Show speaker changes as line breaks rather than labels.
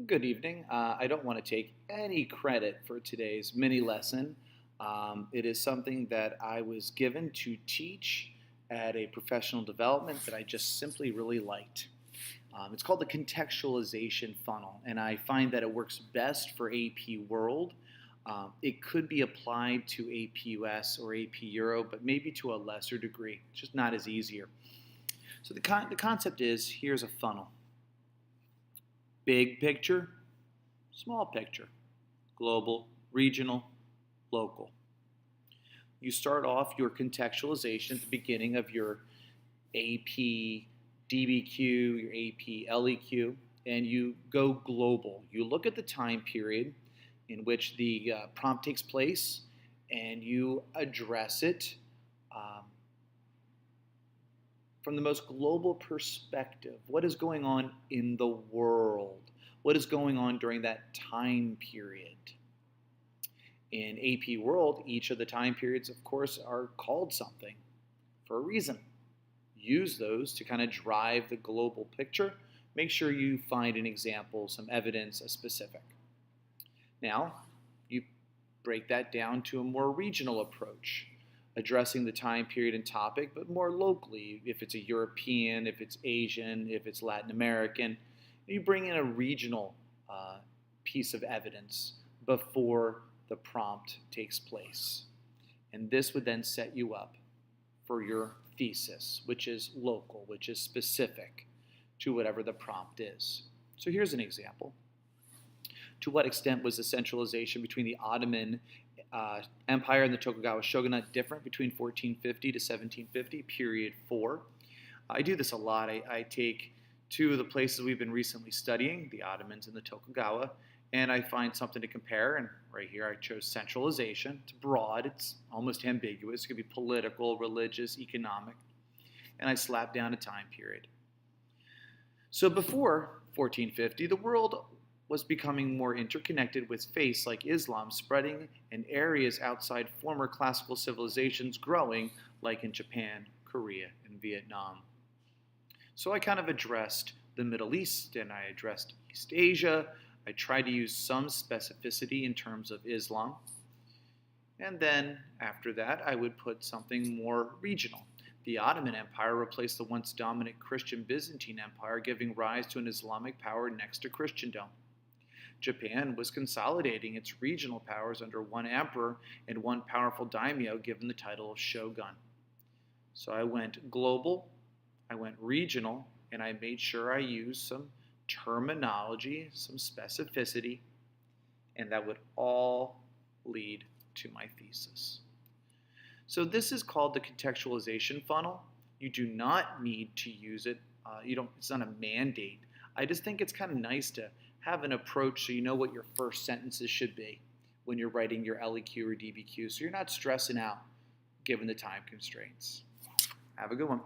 Good evening. I don't want to take any credit for today's mini lesson. It is something that I was given to teach at a professional development that I just simply really liked. It's called the contextualization funnel, and I find that it works best for AP World. It could be applied to AP US or AP Euro, but maybe to a lesser degree. It's just not as easier. So the concept is, here's a funnel. Big picture, small picture, global, regional, local. You start off your contextualization at the beginning of your AP DBQ, your AP LEQ, and you go global. You look at the time period in which the prompt takes place and you address it from the most global perspective. What is going on in the world? What is going on during that time period? In AP World, each of the time periods, of course, are called something for a reason. Use those to kind of drive the global picture. Make sure you find an example, some evidence, a specific. Now, you break that down to a more regional approach, addressing the time period and topic, but more locally. If it's a European, if it's Asian, if it's Latin American, you bring in a regional piece of evidence before the prompt takes place. And this would then set you up for your thesis, which is local, which is specific to whatever the prompt is. So here's an example. To what extent was the centralization between the Ottoman Empire and the Tokugawa shogunate different between 1450 to 1750, period 4? I do this a lot. I take two of the places we've been recently studying, the Ottomans and the Tokugawa, and I find something to compare. And right here I chose centralization. It's broad, it's almost ambiguous. It could be political, religious, economic. And I slap down a time period. So before 1450, the world was becoming more interconnected, with faiths like Islam spreading and areas outside former classical civilizations growing, like in Japan, Korea, and Vietnam. So I kind of addressed the Middle East and I addressed East Asia. I tried to use some specificity in terms of Islam. And then after that, I would put something more regional. The Ottoman Empire replaced the once dominant Christian Byzantine Empire, giving rise to an Islamic power next to Christendom. Japan was consolidating its regional powers under one emperor and one powerful daimyo, given the title of shogun. So I went global, I went regional, and I made sure I used some terminology, some specificity, and that would all lead to my thesis. So this is called the contextualization funnel. You do not need to use it. It's not a mandate. I just think it's kind of nice to have an approach so you know what your first sentences should be when you're writing your LEQ or DBQ, so you're not stressing out given the time constraints. Have a good one.